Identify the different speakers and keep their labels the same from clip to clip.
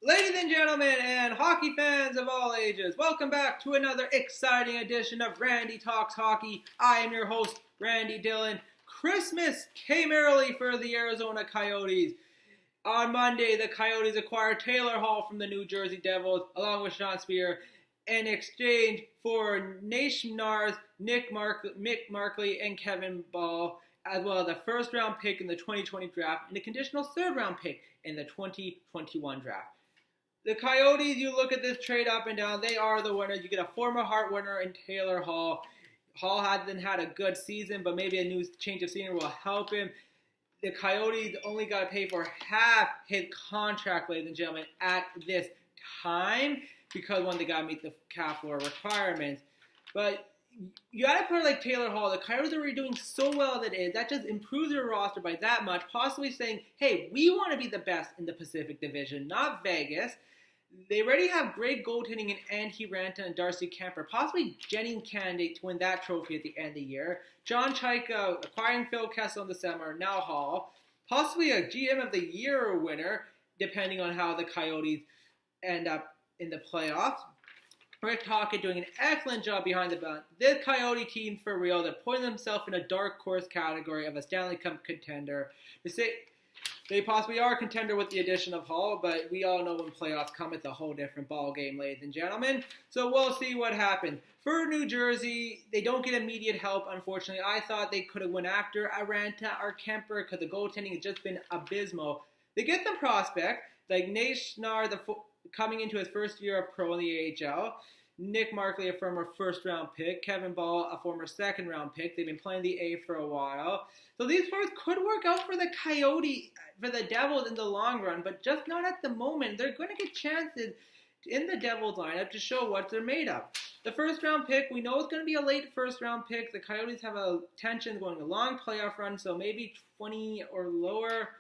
Speaker 1: Ladies and gentlemen, and hockey fans of all ages, welcome back to another exciting edition of Randy Talks Hockey. I am your host, Randy Dillon. Christmas came early for the Arizona Coyotes. On Monday, the Coyotes acquired Taylor Hall from the New Jersey Devils, along with Sean Spear, in exchange for Nate Schnarr, Mick Markley, and Kevin Ball, as well as a first-round pick in the 2020 draft and a conditional third-round pick in the 2021 draft. The Coyotes, you look at this trade up and down, they are the winners. You get a former Hart winner in Taylor Hall. Hall hasn't had a good season, but maybe a new change of scenery will help him. The Coyotes only got to pay for half his contract, ladies and gentlemen, at this time, because they got to meet the cap floor requirements. But you got a player like Taylor Hall. The Coyotes are already doing so well that that just improves their roster by that much, possibly saying, hey, we want to be the best in the Pacific Division, not Vegas. They already have great goaltending in Antti Raanta and Darcy Kemper, possibly Jennings candidate to win that trophy at the end of the year. John Chaika acquiring Phil Kessel in the summer, now Hall. Possibly a GM of the Year winner, depending on how the Coyotes end up in the playoffs. Rick Tocchet doing an excellent job behind the bench. This Coyote team, for real, they're putting themselves in a dark horse category of a Stanley Cup contender. They possibly are a contender with the addition of Hall, but we all know when playoffs come, it's a whole different ball game, ladies and gentlemen. So we'll see what happens. For New Jersey, they don't get immediate help, unfortunately. I thought they could have went after Raanta or Kemper because the goaltending has just been abysmal. They get some prospects, like Nate Schnarr, coming into his first year of pro in the AHL. Mick Markley, a former first-round pick. Kevin Ball, a former second-round pick. They've been playing the A for a while. So these players could work out for the Devils in the long run, but just not at the moment. They're going to get chances in the Devils lineup to show what they're made of. The first-round pick, we know it's going to be a late first-round pick. The Coyotes have a tension going a long playoff run, so maybe 20 or lower.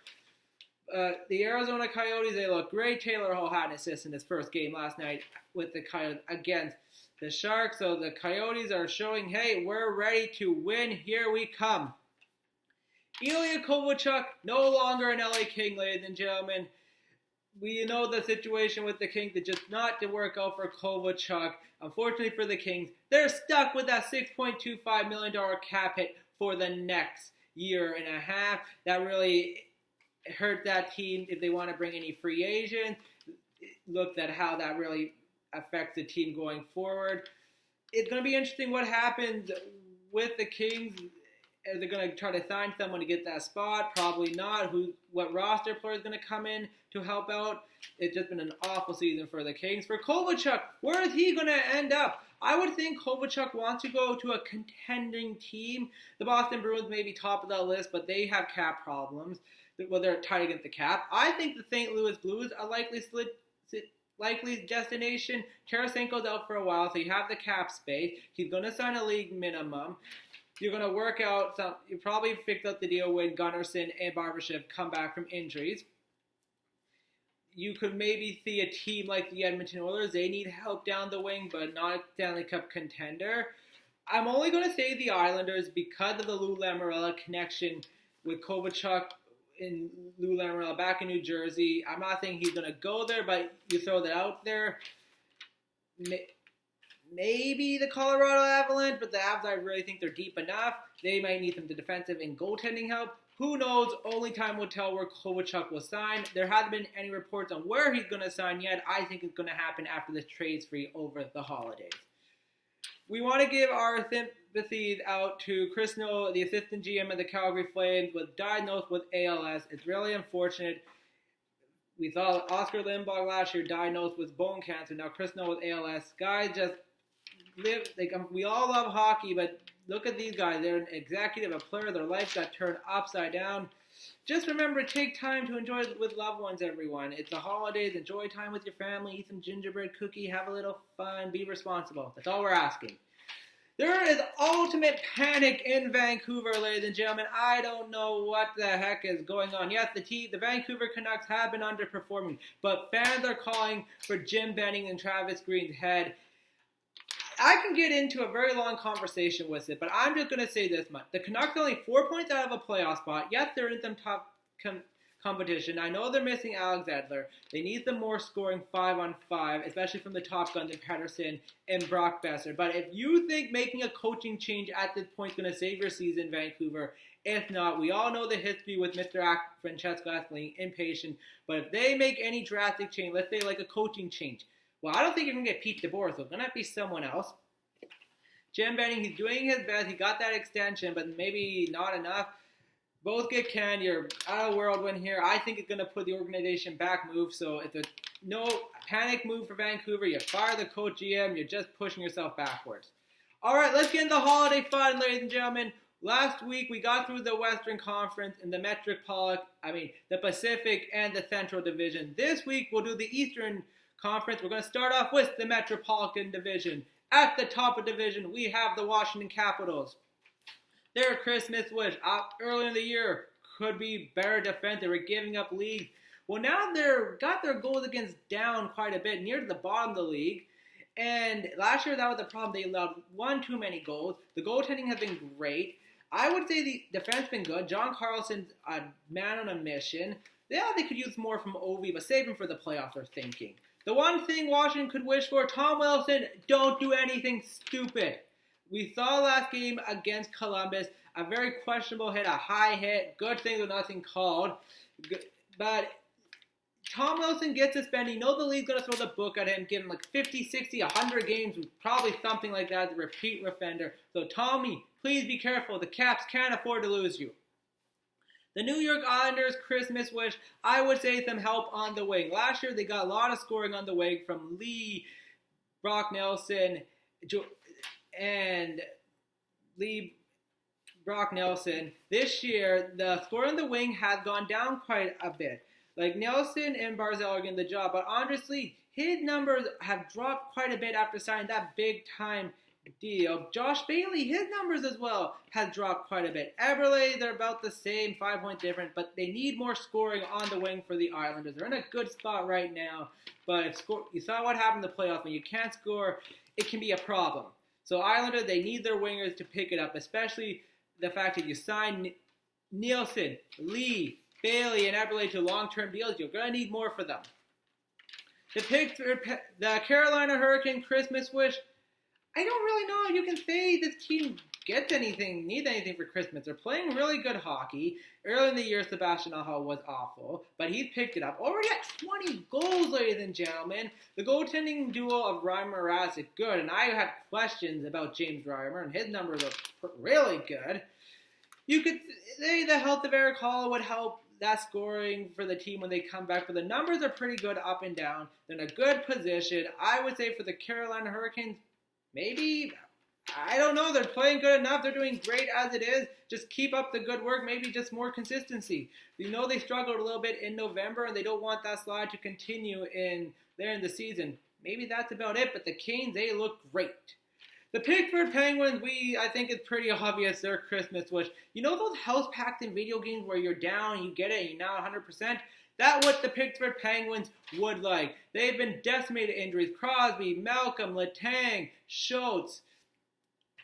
Speaker 1: The Arizona Coyotes, they look great. Taylor Hall had an assist in his first game last night with the Coyotes against the Sharks. So the Coyotes are showing, hey, we're ready to win. Here we come. Ilya Kovalchuk, no longer an LA King, ladies and gentlemen. We know the situation with the Kings. It just not to work out for Kovalchuk. Unfortunately for the Kings, they're stuck with that $6.25 million cap hit for the next year and a half. That really hurt that team if they want to bring any free agents. Looked at how that really affects the team going forward. It's going to be interesting what happens with the Kings. Are they going to try to sign someone to get that spot? Probably not. What roster player is going to come in to help out? It's just been an awful season for the Kings. For Kovalchuk, where is he going to end up? I would think Kovalchuk wants to go to a contending team. The Boston Bruins may be top of that list, but they have cap problems. Well, they're tied against the cap. I think the St. Louis Blues are likely destination. Tarasenko's out for a while, so you have the cap space. He's going to sign a league minimum. You're going to work out some. You probably fix up the deal when Gunnarsson and Barbashev come back from injuries. You could maybe see a team like the Edmonton Oilers. They need help down the wing, but not a Stanley Cup contender. I'm only going to say the Islanders because of the Lou Lamoriello connection with Kovalchuk in Lou Lamoriello back in New Jersey. I'm not saying he's going to go there, but you throw that out there. Maybe the Colorado Avalanche, but the Avs, I really think they're deep enough. They might need some defensive and goaltending help. Who knows? Only time will tell where Kovalchuk will sign. There hasn't been any reports on where he's going to sign yet. I think it's going to happen after this trade's free over the holidays. We want to give our sympathies out to Chris Noll, the assistant GM of the Calgary Flames, was diagnosed with ALS. It's really unfortunate. We saw Oscar Lindblom last year diagnosed with bone cancer. Now Chris Noll with ALS. Guys just live. We all love hockey, but look at these guys. They're an executive, a player. Their life got turned upside down. Just remember to take time to enjoy with loved ones, everyone. It's the holidays. Enjoy time with your family. Eat some gingerbread cookie. Have a little fun. Be responsible. That's all we're asking. There is ultimate panic in Vancouver, ladies and gentlemen. I don't know what the heck is going on. Yes, the Vancouver Canucks have been underperforming, but fans are calling for Jim Benning and Travis Green's head. I can get into a very long conversation with it, but I'm just going to say this much. The Canucks are only 4 points out of a playoff spot. Yes, they're in some tough competition. I know they're missing Alex Edler. They need them more scoring 5-on-5, especially from the top guns in Pettersson and Brock Besser. But if you think making a coaching change at this point is going to save your season, Vancouver, if not, we all know the history with Mr. Francesco Aspelin, impatient. But if they make any drastic change, let's say like a coaching change, well, I don't think you're going to get Pete DeBoer, so it's going to be someone else. Jim Benning, he's doing his best. He got that extension, but maybe not enough. Both get canned. You're out of whirlwind here. I think it's going to put the organization back move. So it's a no panic move for Vancouver. You fire the coach GM. You're just pushing yourself backwards. All right, let's get into holiday fun, ladies and gentlemen. Last week, we got through the Western Conference and the the Pacific and the Central Division. This week, we'll do the Eastern Conference. We're going to start off with the Metropolitan Division. At the top of the division, we have the Washington Capitals. Their Christmas wish earlier in the year could be better defense. They were giving up league. Well, now they're got their goals against down quite a bit, near to the bottom of the league. And last year, that was the problem. They allowed one too many goals. The goaltending has been great. I would say the defense has been good. John Carlson's a man on a mission. Yeah, they could use more from Ovi, but save him for the playoffs, they're thinking. The one thing Washington could wish for, Tom Wilson, don't do anything stupid. We saw last game against Columbus, a very questionable hit, a high hit, good thing with nothing called. But Tom Wilson gets suspended. You know the league's going to throw the book at him, give him like 50, 60, 100 games, probably something like that, the repeat offender. So Tommy, please be careful. The Caps can't afford to lose you. The New York Islanders' Christmas wish, I would say some help on the wing. Last year, they got a lot of scoring on the wing from Lee, Brock Nelson, Brock Nelson. This year, the score on the wing has gone down quite a bit. Like Nelson and Barzal are getting the job, but honestly, his numbers have dropped quite a bit after signing that big-time deal. Josh Bailey, his numbers as well have dropped quite a bit. Eberle, they're about the same, 5-point difference, but they need more scoring on the wing for the Islanders. They're in a good spot right now, but you saw what happened in the playoffs. When you can't score, it can be a problem. So Islanders, they need their wingers to pick it up, especially the fact that you sign Nielsen, Lee, Bailey, and Eberle to long-term deals. You're going to need more for them. The Carolina Hurricane Christmas wish, I don't really know if you can say this team needs anything for Christmas. They're playing really good hockey. Early in the year, Sebastian Aho was awful, but he picked it up. Already at 20 goals, ladies and gentlemen. The goaltending duo of Reimer Raz is good, and I had questions about James Reimer, and his numbers are really good. You could say the health of Eric Hall would help that scoring for the team when they come back, but the numbers are pretty good up and down. They're in a good position. I would say for the Carolina Hurricanes, maybe, I don't know, they're playing good enough. They're doing great as it is. Just keep up the good work, maybe just more consistency. You know they struggled a little bit in November, and they don't want that slide to continue in the season. Maybe that's about it, but the Canes, they look great. The Pittsburgh Penguins, I think it's pretty obvious their Christmas wish. You know those house-packed in video games where you're down, you get it, and you're now 100%? That's what the Pittsburgh Penguins would like. They've been decimated injuries. Crosby, Malcolm, Letang, Schultz,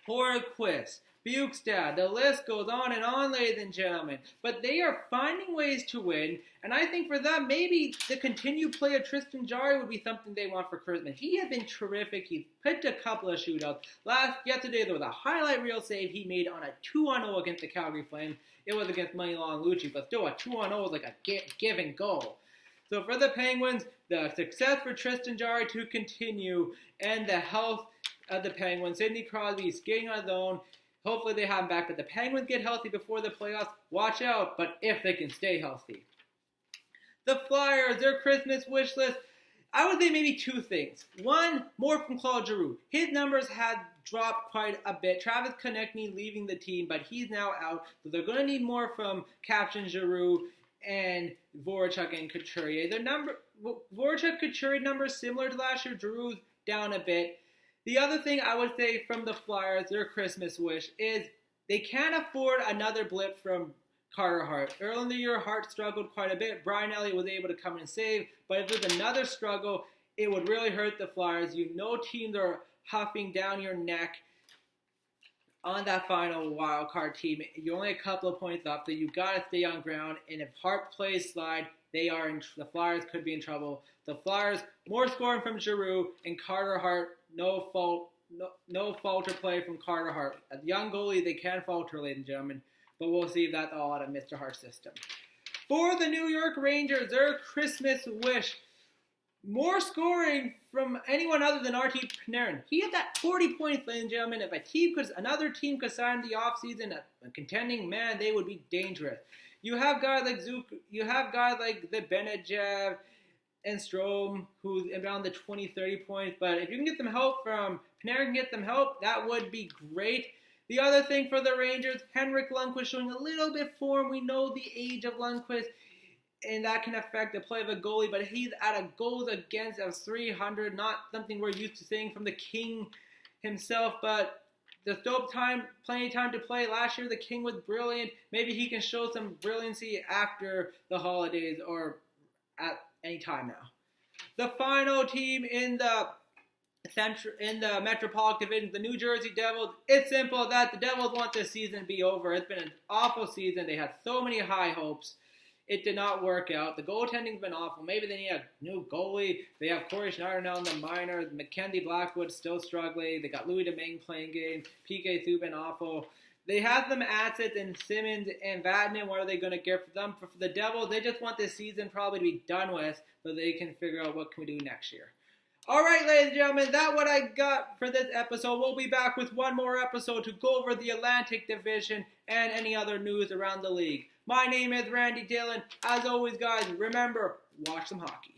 Speaker 1: Horquist, Bukestad. The list goes on and on, ladies and gentlemen. But they are finding ways to win. And I think for them, maybe the continued play of Tristan Jarry would be something they want for Christmas. He has been terrific. He's picked a couple of shootouts. Yesterday, there was a highlight reel save he made on a 2-on-0 against the Calgary Flames. It was against Manny Lucci, but still a 2-on-0 is like a give and go. So for the Penguins, the success for Tristan Jarry to continue and the health of the Penguins. Sidney Crosby is skating on his own. Hopefully they have him back, but the Penguins get healthy before the playoffs. Watch out, but if they can stay healthy. The Flyers, their Christmas wish list, I would say maybe two things. One, more from Claude Giroux. His numbers had dropped quite a bit. Travis Konechny leaving the team, but he's now out. So they're going to need more from Captain Giroux and Voracek and Couturier. Voracek Couturier numbers similar to last year. Giroux's down a bit. The other thing I would say from the Flyers, their Christmas wish, is they can't afford another blip from Carter Hart. Early in the year, Hart struggled quite a bit. Brian Elliott was able to come in and save, but if there's another struggle, it would really hurt the Flyers. You know teams are huffing down your neck on that final wild card team. You're only a couple of points up, so you got to stay on ground. And if Hart plays slide, the Flyers could be in trouble. The Flyers, more scoring from Giroux and Carter Hart, no falter play from Carter Hart. A young goalie, they can falter, ladies and gentlemen, but we'll see if that's all out of Mr. Hart's system. For the New York Rangers, their Christmas wish, more scoring from anyone other than Artemi Panarin. He had that 40 points, ladies and gentlemen. If another team could sign the offseason, a contending, man, they would be dangerous. You have guys like you have guys like the Benejev and Strome, who's around the 20-30 points. But if you can get them help from Panarin, can get them help, that would be great. The other thing for the Rangers, Henrik Lundqvist showing a little bit form. We know the age of Lundqvist, and that can affect the play of a goalie, but he's at a goals against of 300, not something we're used to seeing from the King himself, but there's still plenty of time to play. Last year, the King was brilliant. Maybe he can show some brilliancy after the holidays or at any time now. The final team in the Metropolitan Division, the New Jersey Devils. It's simple that the Devils want this season to be over. It's been an awful season. They had so many high hopes. It did not work out. The goaltending's been awful. Maybe they need a new goalie. They have Corey Schneider now in the minors. Mackenzie Blackwood still struggling. They got Louis Domingue playing games. PK Subban awful. They have some assets in Simmons and Vatanen. What are they going to get for them? For the Devils, they just want this season probably to be done with so they can figure out what can we do next year. All right, ladies and gentlemen, that's what I got for this episode. We'll be back with one more episode to go over the Atlantic Division and any other news around the league. My name is Randy Dillon. As always, guys, remember, watch some hockey.